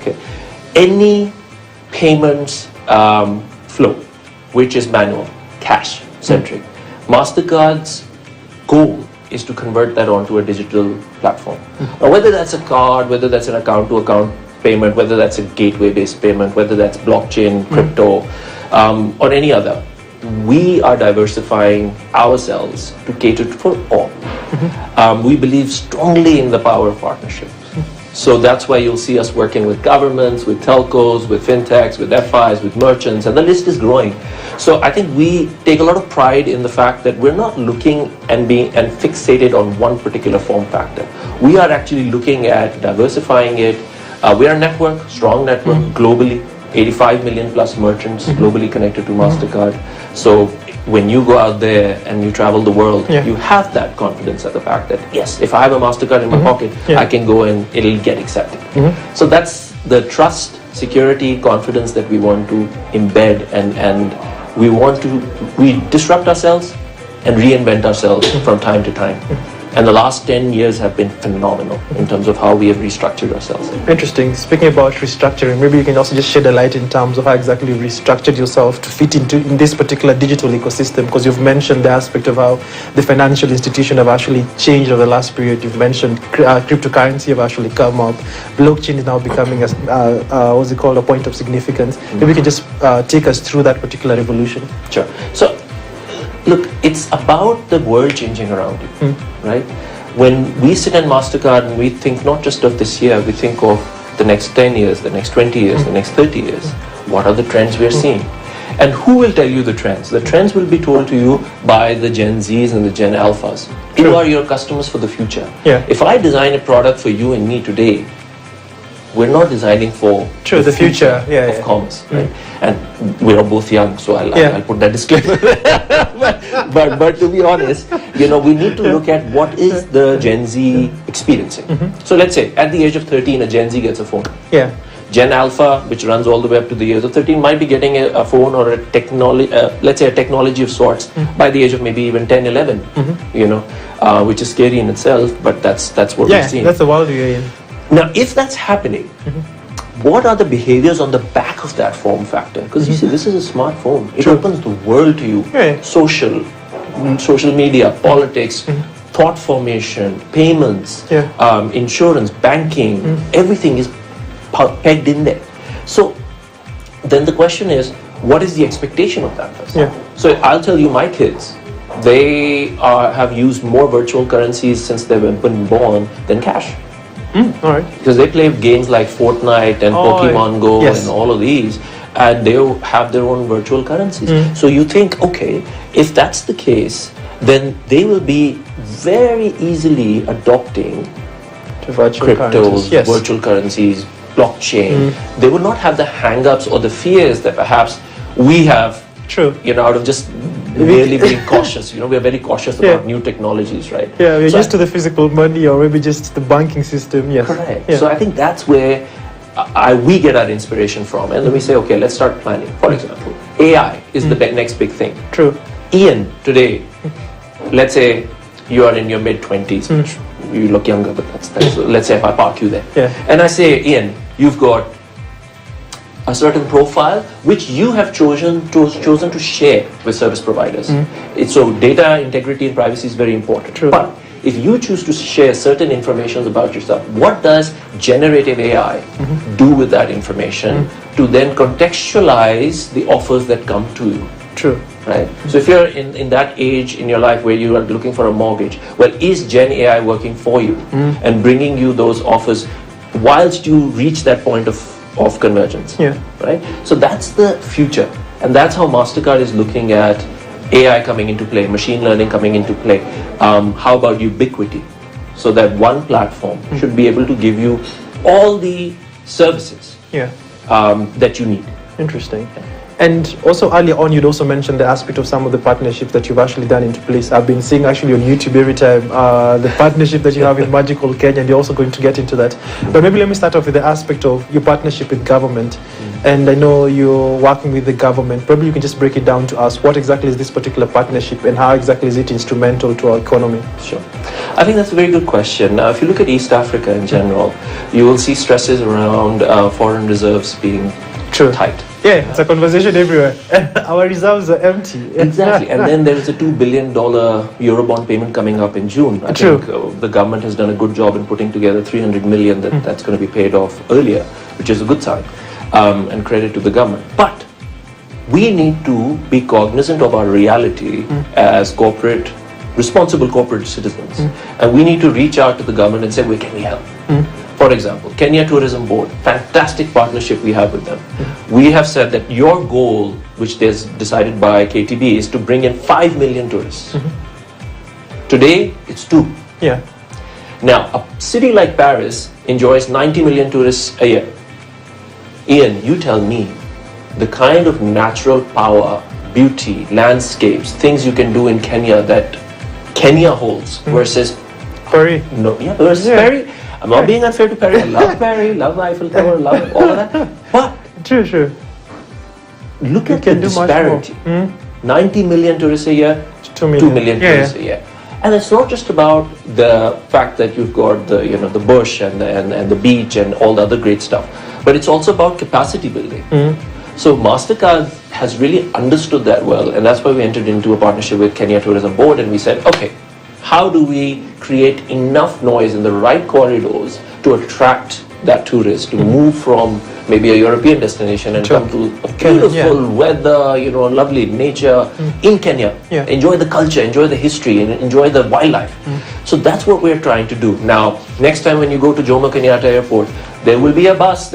Okay, any payments flow which is manual, cash centric, Mastercard's goal is to convert that onto a digital platform. Now, whether that's a card, whether that's an account to account payment, whether that's a gateway based payment, whether that's blockchain, crypto, or any other, we are diversifying ourselves to cater for all. We believe strongly in the power of partnership. So that's why you'll see us working with governments, with telcos, with fintechs, with FIs, with merchants, and the list is growing. So I think we take a lot of pride in the fact that we're not looking and fixated on one particular form factor. We are actually looking at diversifying it. We are a network, strong network, globally, 85 million plus merchants globally connected to Mastercard. So when you go out there and you travel the world, you have that confidence at the fact that, yes, if I have a Mastercard in my pocket, I can go and it'll get accepted. So that's the trust, security, confidence that we want to embed, and we disrupt ourselves and reinvent ourselves from time to time. And the last 10 years have been phenomenal in terms of how we have restructured ourselves. Interesting. Speaking about restructuring, maybe you can also just shed a light in terms of how exactly you restructured yourself to fit in this particular digital ecosystem, because you've mentioned the aspect of how the financial institution have actually changed over the last period. You've mentioned cryptocurrency have actually come up. Blockchain is now becoming a point of significance. Maybe you can just take us through that particular evolution. Sure. So, look, it's about the world changing around you, right? When we sit in Mastercard and we think not just of this year, we think of the next 10 years, the next 20 years, the next 30 years. What are the trends we're seeing? And who will tell you the trends? The trends will be told to you by the Gen Zs and the Gen Alphas. Who are your customers for the future? If I design a product for you and me today, we're not designing for the future of commerce, right? And we're both young, so I'll put that disclaimer. but to be honest, we need to look at what is the Gen Z experiencing. So let's say at the age of 13, a Gen Z gets a phone. Gen Alpha, which runs all the way up to the age of 13, might be getting a phone or a technology, let's say a technology of sorts, by the age of maybe even 10, 11, which is scary in itself, but that's what we're seeing. That's the world we're in. Now, if that's happening, what are the behaviors on the back of that form factor? Because you see, this is a smartphone. It opens the world to you. Social media, politics, thought formation, payments, insurance, banking, everything is pegged in there. So then the question is, what is the expectation of that person? So I'll tell you, my kids, they have used more virtual currencies since they've been born than cash. Because they play games like Fortnite and Pokemon Go and all of these, and they have their own virtual currencies. So you think, okay, if that's the case, then they will be very easily adopting cryptos, virtual currencies, blockchain. They will not have the hang-ups or the fears that perhaps we have, out of just really being cautious. We're very cautious about new technologies, right? We're used to the physical money or maybe just the banking system, Correct. So I think that's where we get our inspiration from. And then we say, okay, let's start planning. For example, AI is the next big thing. Ian, today, let's say you are in your mid-20s. You look younger, but that's let's say if I park you there. And I say, Ian, you've got a certain profile which you have chosen to share with service providers. So data integrity and privacy is very important. But if you choose to share certain information about yourself, what does generative AI do with that information to then contextualize the offers that come to you? Right? So if you're in that age in your life where you are looking for a mortgage, well, is Gen AI working for you and bringing you those offers whilst you reach that point of convergence, right? So that's the future, and that's how Mastercard is looking at AI coming into play, machine learning coming into play. How about ubiquity? So that one platform should be able to give you all the services that you need. Interesting. And also earlier on, you'd also mentioned the aspect of some of the partnerships that you've actually done into place. I've been seeing actually on YouTube every time the partnership that you have with Magical Kenya, and you're also going to get into that. But maybe let me start off with the aspect of your partnership with government. And I know you're working with the government. Probably you can just break it down to us. What exactly is this particular partnership, and how exactly is it instrumental to our economy? Sure. I think that's a very good question. Now, if you look at East Africa in general, you will see stresses around foreign reserves being tight. Yeah, it's a conversation everywhere. Our reserves are empty. Exactly. And then there is a $2 billion Eurobond payment coming up in June. I think the government has done a good job in putting together 300 million that's going to be paid off earlier, which is a good sign, and credit to the government. But we need to be cognizant of our reality as responsible corporate citizens. And we need to reach out to the government and say, where can we help? For example, Kenya Tourism Board, fantastic partnership we have with them. We have said that your goal, which is decided by KTB, is to bring in 5 million tourists. Today, it's 2. Yeah. Now, a city like Paris enjoys 90 million tourists a year. Ian, you tell me, the kind of natural power, beauty, landscapes, things you can do in Kenya that Kenya holds versus Paris. Versus Paris. I'm not being unfair to Paris. I love Paris, love the Eiffel Tower, love all of that. But True. look at the disparity. 90 million tourists a year, 2 million tourists a year. And it's not just about the fact that you've got the bush and the beach and all the other great stuff, but it's also about capacity building. So Mastercard has really understood that well, and that's why we entered into a partnership with Kenya Tourism Board, and we said, okay, how do we create enough noise in the right corridors to attract that tourist to move from maybe a European destination and come to a beautiful weather, lovely nature in Kenya. Enjoy the culture, enjoy the history, and enjoy the wildlife. So that's what we're trying to do. Now, next time when you go to Jomo Kenyatta Airport, there will be a bus that